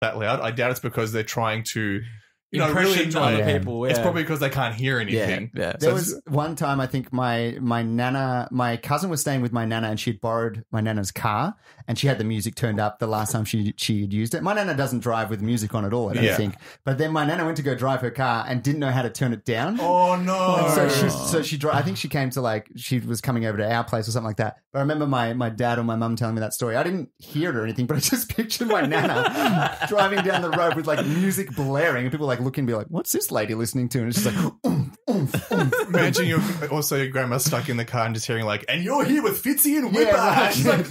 that loud. I doubt it's because they're trying to, Impression other people. Yeah. It's probably because they can't hear anything. Yeah. There was one time, I think my cousin was staying with my nana, and she'd borrowed my nana's car, and she had the music turned up the last time she had used it. My nana doesn't drive with music on at all, I don't think. But then my nana went to go drive her car and didn't know how to turn it down. Oh no! So she I think she came to she was coming over to our place or something like that. But I remember my dad or my mum telling me that story. I didn't hear it or anything, but I just pictured my nana driving down the road with music blaring, and people looking and be like, "What's this lady listening to?" And it's just Imagine your grandma stuck in the car and just hearing and you're here with Fitzy and Whipper. Yeah, She's like,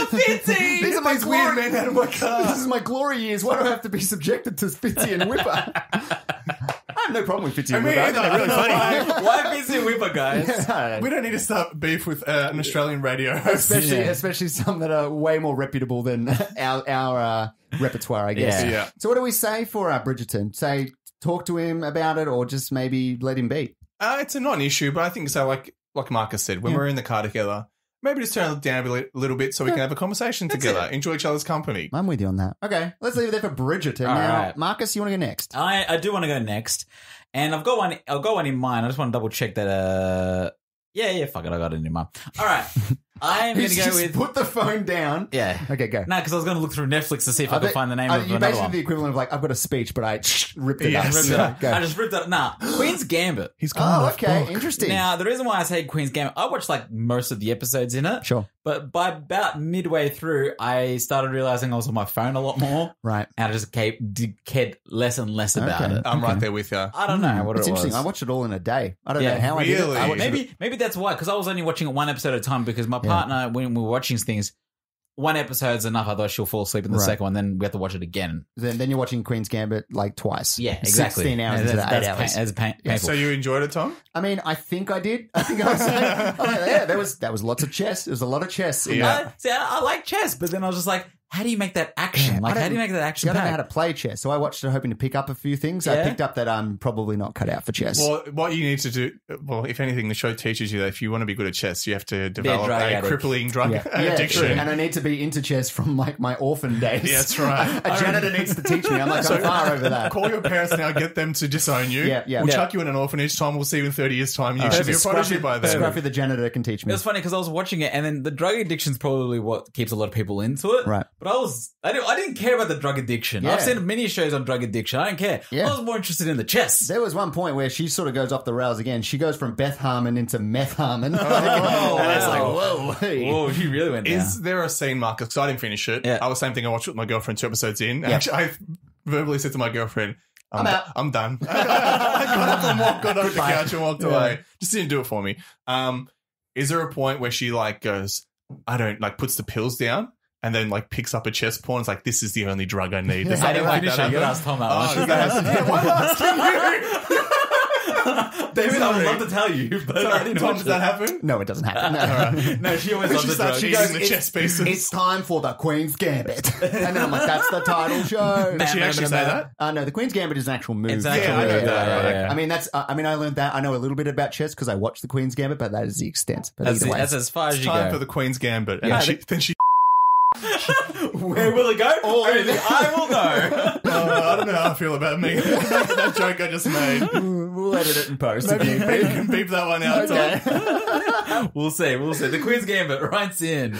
Fitzy! These are my weird men out of my car. This is my glory years. Why do I have to be subjected to Fitzy and Whipper? I have no problem with Fitzy and Whipper. I think they're really funny. Why Fitzy and Whipper, guys? We don't need to start beef with an Australian radio host. Especially some that are way more reputable than our repertoire, I guess. Yeah. So what do we say for Bridgerton? Say, talk to him about it, or just maybe let him be? It's a non-issue, but I think so. Like Marcus said, when we're in the car together, maybe just turn it down a little bit so we can have a conversation together, enjoy each other's company. I'm with you on that. Okay, let's leave it there for Bridgerton. Now, right. Marcus, you want to go next? I do want to go next, and I've got one. I've got one in mind. I just want to double check that. Yeah, fuck it, I got it in mind. All right. I'm going to go with... Put the phone down. Yeah. Okay, go. No, because I was going to look through Netflix to see if I could find the name of another one. You're basically the equivalent of I've got a speech, but I ripped it up. Go. I just ripped it up. Nah, Queen's Gambit. He's gone okay, interesting. Now, the reason why I say Queen's Gambit, I watched most of the episodes in it. Sure. But by about midway through, I started realizing I was on my phone a lot more. Right. And I just cared less and less about it. I'm right there with you. I don't know what it was. It's interesting. I watched it all in a day. I don't know how I did it. Maybe that's why, because I was only watching it one episode at a time, because my partner, when we were watching things, one episode's enough. I thought she'll fall asleep in the second one, then we have to watch it again. Then you're watching Queen's Gambit twice. Yeah, exactly. 16 hours into 8 hours. That's painful. So you enjoyed it, Tom? I mean, I think I did. I think I was saying, that was lots of chess. There was a lot of chess. I like chess, but then I was just like, how do you make that action? How do you make that action? I don't know how to play chess, so I watched it hoping to pick up a few things. I picked up that I'm probably not cut out for chess. Well, what you need to do, if anything, the show teaches you that if you want to be good at chess, you have to develop a crippling drug addiction. And I need to be into chess from my orphan days. Yeah, that's right. A janitor needs to teach me. I'm far over that. Call your parents now, get them to disown you. We'll chuck you in an orphanage. Tom, we'll see you in 30 years' time. You should be a prodigy by then. Scruffy the janitor can teach me. It was funny because I was watching it, and then the drug addiction's probably what keeps a lot of people into it. Right. But I didn't care about the drug addiction. I've seen many shows on drug addiction. I don't care. I was more interested in the chess. There was one point where she sort of goes off the rails again. She goes from Beth Harmon into Meth Harmon. And it's like, whoa. Whoa, she really went down. Is there a scene, Marcus, because I didn't finish it. Yeah. I was the same thing I watched with my girlfriend 2 episodes in. Actually, I verbally said to my girlfriend, I'm out. I'm done. I got up and got over the couch and walked away. Just didn't do it for me. Is there a point where she goes, I don't, puts the pills down? And then, picks up a chess pawn. It's like, this is the only drug I need. I didn't finish it. You could ask Tom that one. Why asking you? David, I would love to tell you, but I didn't Tom, does that happen? No, it doesn't happen. No, no, she always loves the drug. She goes, the chess pieces. It's time for the Queen's Gambit. And then I'm like, that's the title show. Does she actually say that? No, the Queen's Gambit is an actual move. It's an actual move. I mean, I learned that. I know a little bit about chess because I watched the Queen's Gambit, but that is the extent. But that's as far as you go. It's time for the Queen's Gambit. And then she where will it go? Only I will know. I don't know how I feel about me. That joke I just made. We'll edit it in post. Maybe you can beep that one out. Okay. We'll see. The Queen's Gambit writes in,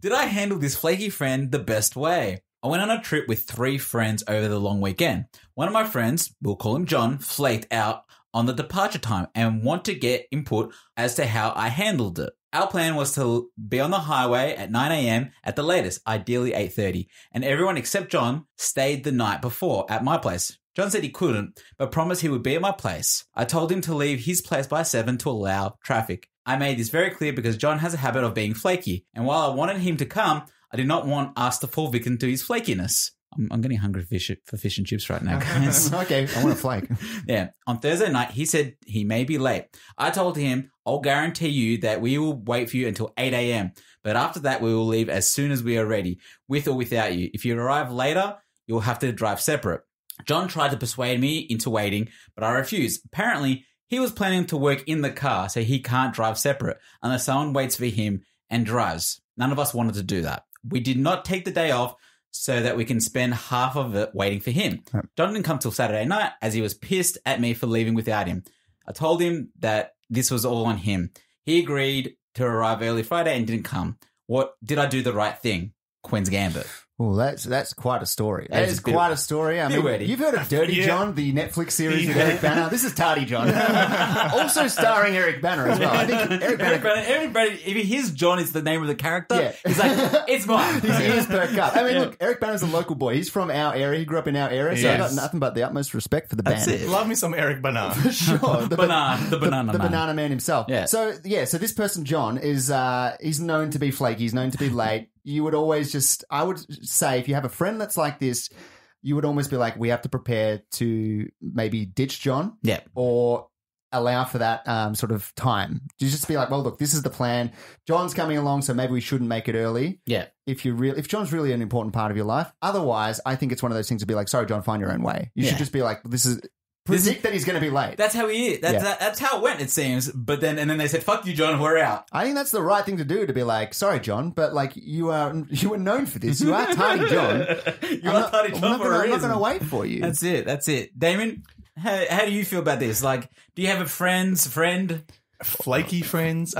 did I handle this flaky friend the best way? I went on a trip with 3 friends over the long weekend. One of my friends, we'll call him John, flaked out on the departure time and want to get input as to how I handled it. Our plan was to be on the highway at 9 a.m. at the latest, ideally 8:30, and everyone except John stayed the night before at my place. John said he couldn't, but promised he would be at my place. I told him to leave his place by 7 to allow traffic. I made this very clear because John has a habit of being flaky, and while I wanted him to come, I did not want us to fall victim to his flakiness. I'm getting hungry for fish and chips right now, guys. Okay, I want a flake. Yeah. On Thursday night, he said he may be late. I told him, I'll guarantee you that we will wait for you until 8 a.m. But after that, we will leave as soon as we are ready, with or without you. If you arrive later, you'll have to drive separate. John tried to persuade me into waiting, but I refused. Apparently, he was planning to work in the car, so he can't drive separate unless someone waits for him and drives. None of us wanted to do that. We did not take the day off, so that we can spend half of it waiting for him. Right. John didn't come till Saturday night as he was pissed at me for leaving without him. I told him that this was all on him. He agreed to arrive early Friday and didn't come. What did I do the right thing? Queen's Gambit. Oh, that's quite a story. That is quite a story. I mean, you've heard of Dirty John, the Netflix series with Eric Bana. This is Tardy John, also starring Eric Bana as well. I think Eric Bana. Everybody, if his John is the name of the character, he's like, it's mine. His ears perk up. I mean, look, Eric Bana's a local boy. He's from our area. He grew up in our area, so I've got nothing but the utmost respect for the band. That's it. Love me some Eric Bana. For sure. The banana man himself. Yeah. So this person, John, is he's known to be flaky. He's known to be late. You would always I would say, if you have a friend that's like this, you would almost be like, we have to prepare to maybe ditch John. Yeah. Or allow for that sort of time. You just be like, well, look, this is the plan. John's coming along, so maybe we shouldn't make it early. Yeah. If John's really an important part of your life. Otherwise, I think it's one of those things to be like, sorry, John, find your own way. You should just be like, predict that he's going to be late. That's how he is. That's how it went, it seems. But then they said, fuck you, John, we're out. I think that's the right thing to do, to be like, sorry, John, but like you were known for this. You are Tardy John. I'm not going to wait for you. That's it. Damon, how do you feel about this? Like, do you have a friend? Flaky friends?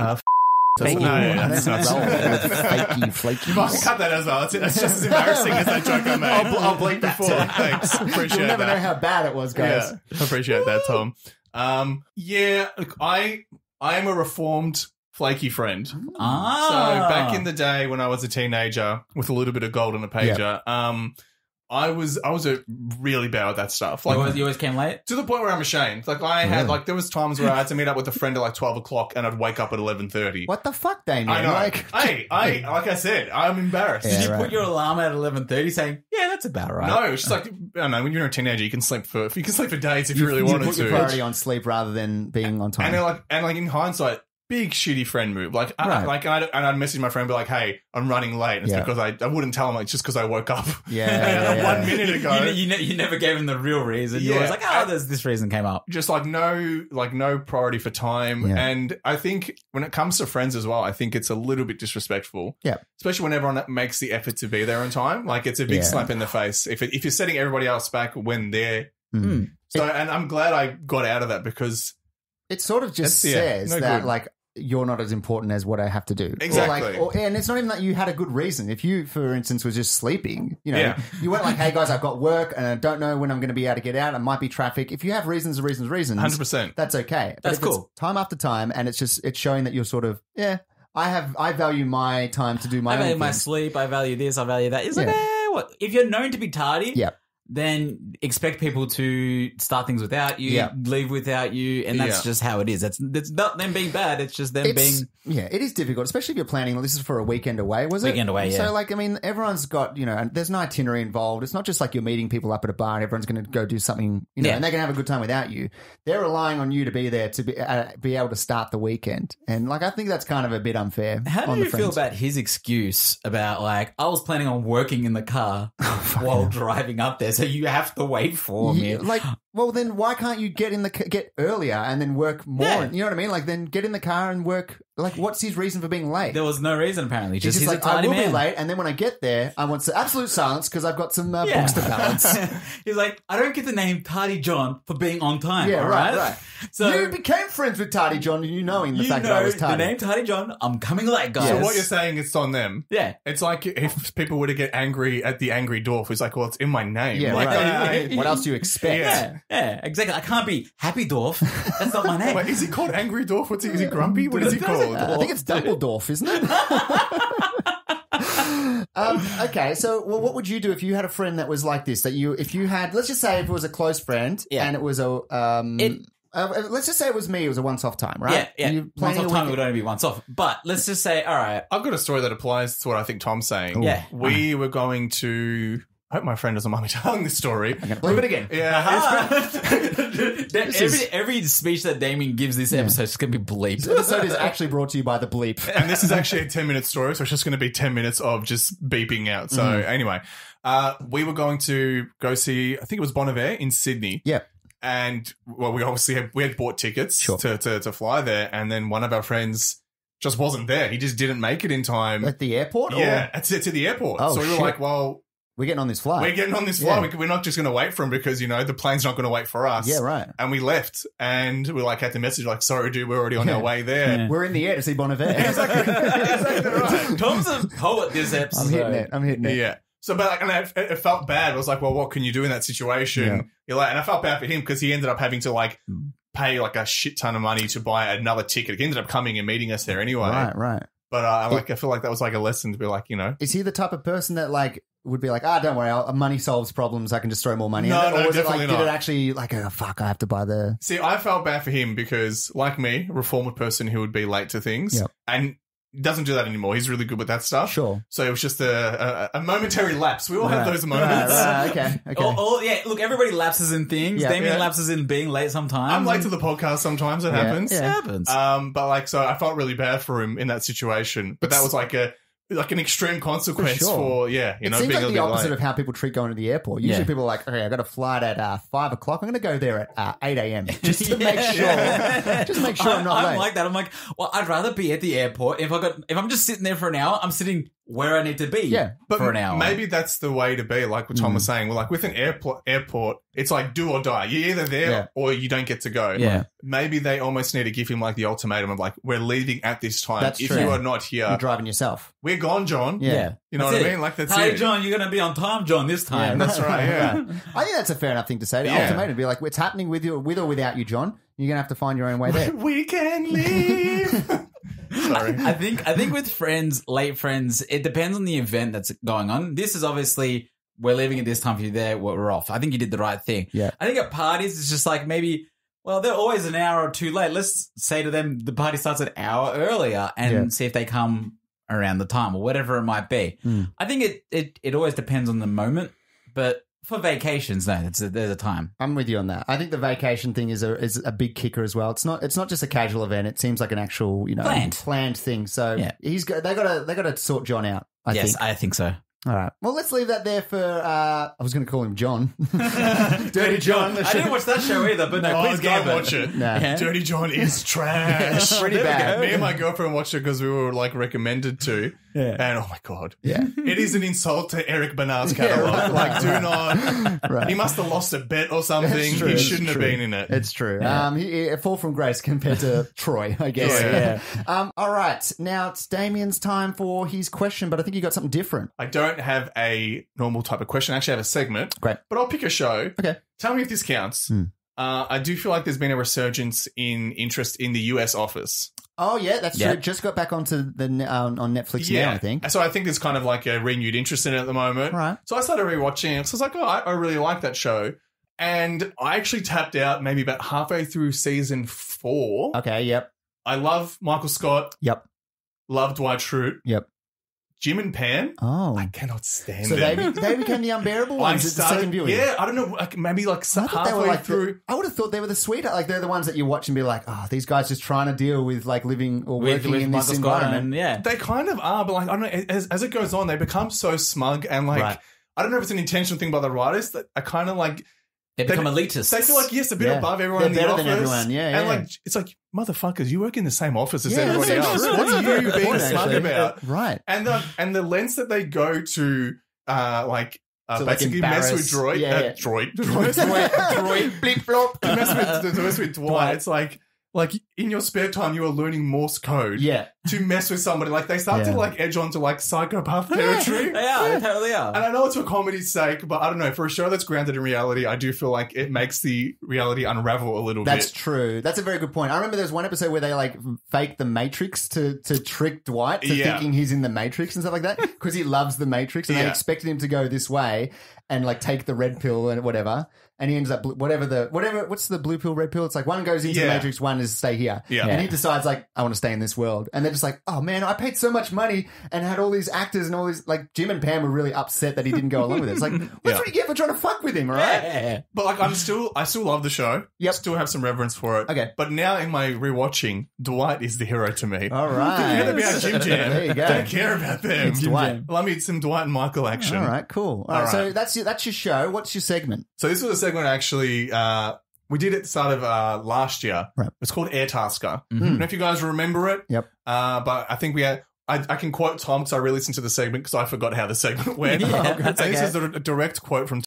Flaky. That's not flaky. You must cut that as well. It's just as embarrassing as that joke I made. I'll bleep that before. Thanks. Appreciate You'll never that. know how bad it was, guys. Yeah, appreciate that, Tom. Look, I am a reformed flaky friend. So back in the day when I was a teenager with a little bit of gold on a pager, I was really bad at that stuff. Like, you always came late? To the point where I'm ashamed. Like, there was times where I had to meet up with a friend at like 12 o'clock and I'd wake up at 11:30. What the fuck, Damien? I know. Like I said, I'm embarrassed. Yeah, Did you put your alarm at 11:30 saying, yeah, that's about right? No, it's just like, I don't know, when you're a teenager, you can sleep for days if you really wanted to. Put your priority on sleep rather than being on time. And in hindsight, big shitty friend move. Like, I'd message my friend, be like, "Hey, I'm running late." And it's because I wouldn't tell him, like, just because I woke up. 1 minute ago. You never gave him the real reason. You always like, there's this reason came up. Just no priority for time. Yeah. And I think when it comes to friends as well, I think it's a little bit disrespectful. Yeah. Especially when everyone makes the effort to be there on time. Like, it's a big slap in the face if you're setting everybody else back when they're. So, and I'm glad I got out of that, because it sort of just says that like, you're not as important as what I have to do. Exactly. And it's not even that you had a good reason. If you, for instance, was just sleeping, you weren't like, hey guys, I've got work and I don't know when I'm going to be able to get out. It might be traffic. If you have reasons, 100%. That's okay. That's cool. It's time after time, and it's showing that you're sort of, I value my time to do my own I value thing. my sleep. I value this. I value that. It's like, what? If you're known to be tardy, then expect people to start things without you, leave without you, and that's just how it is. It's not them being bad, it's just them being... Yeah, it is difficult, especially if you're planning, this is for a weekend away, was it? Weekend away, yeah. So, like, I mean, everyone's got, and there's an itinerary involved. It's not just like you're meeting people up at a bar and everyone's going to go do something, and they're going to have a good time without you. They're relying on you to be there to be able to start the weekend. And, like, I think that's kind of a bit unfair. How do you feel about his excuse about, like, I was planning on working in the car while driving up there, so you have to wait for me? Like, well, then why can't you get earlier and then work more? Yeah. You know what I mean? Like, then get in the car and work. Like, what's his reason for being late? There was no reason, apparently. He's he's like, a tardy I will man. be late, and then when I get there, I want absolute silence because I've got some books to balance. He's like, I don't get the name Tardy John for being on time. Yeah, all right. So you became friends with Tardy John, knowing the fact that I was tardy. The name Tardy John, I'm coming late, guys. So what you're saying is on them. Yeah. It's like if people were to get angry at the angry dwarf, it's like, well, it's in my name. Yeah, like, right. What else do you expect? Yeah, exactly. I can't be Happy Dwarf. That's not my name. Wait, is he called Angry Dwarf? Is he grumpy? What is he called? I think it's Dumbledore, isn't it? Okay, so what would you do if you had a friend that was like this? If you had, let's just say, if it was a close friend and it was let's just say it was me. It was a once-off time, right? Yeah. Once-off time would only be once off. But let's just say, all right. I've got a story that applies to what I think Tom's saying. Ooh. Yeah. We were going to... I hope my friend doesn't mind me telling this story. I'm going to bleep it again. Yeah. Every speech that Damien gives this episode is going to be bleeped. This episode is actually brought to you by the bleep. And this is actually a 10-minute story, so it's just going to be 10 minutes of just beeping out. So anyway, we were going to go see, I think it was Bon Iver in Sydney. Yeah. And, well, we had bought tickets to fly there, and then one of our friends just wasn't there. He just didn't make it in time. At the airport? Yeah, to the airport. Oh, so we were like, well, we're getting on this flight. We're getting on this flight. We're not just going to wait for him because, the plane's not going to wait for us. Yeah, right. And we left and we had the message sorry, dude, we're already on our way there. Yeah. We're in the air to see Bon Iver. Exactly right. Tom's a poet this episode. I'm hitting it. Yeah. So, but it felt bad. I was well, what can you do in that situation? Yeah. And I felt bad for him because he ended up having to pay a shit ton of money to buy another ticket. He ended up coming and meeting us there anyway. Right. But I feel like that was a lesson to be Is he the type of person that would be don't worry, money solves problems. I can just throw more money. No, or was definitely not. Did it actually oh fuck, I have to buy the? See, I felt bad for him because, like me, reformed person who would be late to things, and doesn't do that anymore. He's really good with that stuff. Sure. So it was just a momentary lapse. We all have those moments. Right. Okay. Look, everybody lapses in things. Damien lapses in being late sometimes. I'm late to the podcast sometimes. It happens. It happens. But so I felt really bad for him in that situation. But that was an extreme consequence for it seems being like a the bit opposite late. of how people treat going to the airport. Usually people are okay, I got a flight at 5 o'clock. I'm going to go there at 8 a.m. just to make sure. Just make sure I'm not late. I'm like that. I'm I'd rather be at the airport. If I'm just sitting there for an hour, I'm sitting where I need to be for an hour. Maybe that's the way to be, like what Tom was saying. Well, with an airport, it's do or die. You're either there or you don't get to go. Yeah. Maybe they almost need to give him the ultimatum of we're leaving at this time. That's if true. you are not here, You're driving yourself. we're gone, John. Yeah. You know That's what I it. mean? That's Hey, it. John, you're going to be on time, John, this time. That's right, yeah. I think that's a fair enough thing to say. The ultimatum be it's happening with or without you, John. You're going to have to find your own way there. We can leave. Sorry. I think with friends, late friends, it depends on the event that's going on. This is obviously, we're leaving at this time for you there, we're off. I think you did the right thing. Yeah. I think at parties, it's just maybe, well, they're always an hour or two late. Let's say to them, the party starts an hour earlier and see if they come around the time or whatever it might be. I think it always depends on the moment, but for vacations, no, there's a time. I'm with you on that. I think the vacation thing is a big kicker as well. It's not just a casual event. It seems like an actual planned thing. So they gotta sort John out. I think so. All right. Well, let's leave that there for. I was going to call him John. Dirty John. I didn't watch that show either, but no, please don't watch it. Nah. Yeah. Dirty John is trash. Pretty bad. Me and my girlfriend watched it because we were recommended to. Yeah. And oh my God. Yeah. It is an insult to Eric Bernard's catalog. Do not. Right. He must have lost a bet or something. It's true, He it's shouldn't have true. been in it. It's true. He a fall from grace compared to Troy, I guess. Yeah. All right. Now it's Damien's time for his question, but I think you got something different. I don't have a normal type of question. I actually have a segment. Great. But I'll pick a show. Okay. Tell me if this counts. I do feel like there's been a resurgence in interest in the US Office. Oh, yeah, that's true. Just got back onto the on Netflix now, I think. So I think there's kind of a renewed interest in it at the moment. Right. So I started rewatching it. So I was I really like that show. And I actually tapped out maybe about halfway through season 4. Okay, yep. I love Michael Scott. Yep. Love Dwight Schrute. Yep. Jim and Pam. Oh. I cannot stand So them. they became the unbearable ones at the second viewing. Yeah, I don't know. Maybe I thought they halfway were through. I would have thought they were the sweetheart. They're the ones that you watch and be like, oh, these guys just trying to deal with living or working in this environment. They kind of are, but I don't know. As it goes on, they become so smug and I don't know if it's an intentional thing by the writers that I kind of They become elitists. They feel a bit above everyone in the They're better office. than everyone. Yeah. And it's motherfuckers, you work in the same office as Yeah, everybody that's else. true. What That's a are very you good being point, smug actually. about? Right. And the lengths that they go to, To, basically mess with embarrass- Droid. Droid. Blip flop. To mess with Dwight. It's like in your spare time, you are learning Morse code. Yeah. To mess with somebody. They start to edge onto psychopath territory. They totally are. And I know it's for comedy's sake, but I don't know. For a show that's grounded in reality, I do feel like it makes the reality unravel a little bit. That's true. That's a very good point. I remember there's one episode where they fake the Matrix to trick Dwight to thinking he's in the Matrix and stuff like that because he loves the Matrix and they expected him to go this way and take the red pill and whatever. And he ends up what's the blue pill, red pill? It's one goes into the Matrix, one is stay here. Yeah. And he decides I want to stay in this world. And they're just oh man, I paid so much money and had all these actors and all these Jim and Pam were really upset that he didn't go along with it. It's what's what you get for trying to fuck with him, all right? Yeah. But I still love the show. Yep. Still have some reverence for it. Okay. But now in my rewatching, Dwight is the hero to me. All right. Forget about Jim Jam. There you go. Don't care about them. It's Dwight. Well, I need some Dwight and Michael action. All right, cool. All right, so that's your show. What's your segment? So this was a segment actually we did at the start of last year. Right. It's called Heir Tasker. I don't know if you guys remember it. Yep. But I think I can quote Tom because I re-listened to the segment because I forgot how the segment went. Yeah, And this is a direct quote from